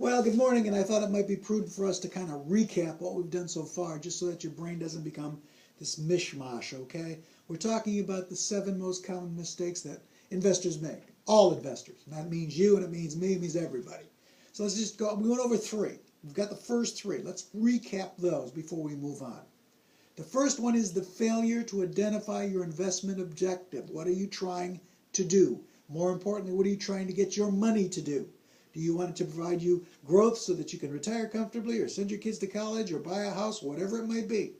Well, good morning, and I thought it might be prudent for us to kind of recap what we've done so far, just so that your brain doesn't become this mishmash, okay? We're talking about the 7 most common mistakes that investors make. All investors. And that means you, and it means me, it means everybody. So let's just go, we went over 3. We've got the first 3. Let's recap those before we move on. The first one is the failure to identify your investment objective. What are you trying to do? More importantly, what are you trying to get your money to do? Do you want it to provide you growth so that you can retire comfortably or send your kids to college or buy a house, whatever it might be?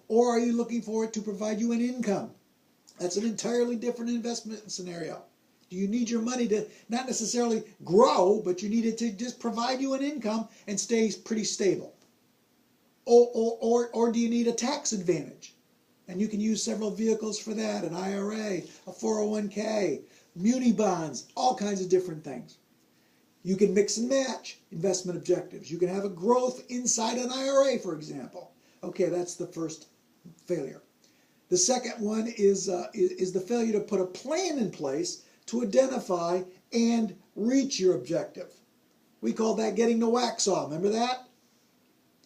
Or are you looking for it to provide you an income? That's an entirely different investment scenario. Do you need your money to not necessarily grow, but you need it to just provide you an income and stay pretty stable? Or do you need a tax advantage? And you can use several vehicles for that, an IRA, a 401k, muni bonds, all kinds of different things. You can mix and match investment objectives. You can have a growth inside an IRA, for example. Okay, that's the first failure. The second one is the failure to put a plan in place to identify and reach your objective. We call that getting the wax off. Remember that?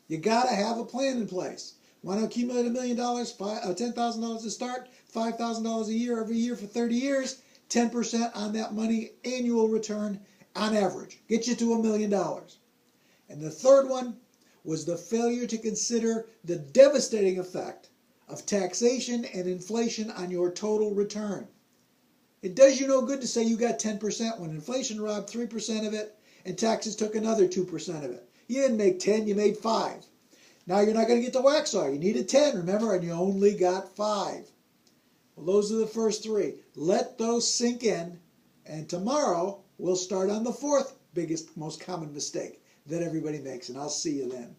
You got to have a plan in place. Want to accumulate $1 million, $10,000 to start, $5,000 a year every year for 30 years, 10% on that money, annual return on average. Get you to $1 million. And the third one was the failure to consider the devastating effect of taxation and inflation on your total return. It does you no good to say you got 10% when inflation robbed 3% of it and taxes took another 2% of it. You didn't make 10, you made 5. Now you're not going to get the wax off. You needed 10, remember, and you only got 5. Well, those are the first 3. Let those sink in, and tomorrow we'll start on the 4th biggest, most common mistake that everybody makes, and I'll see you then.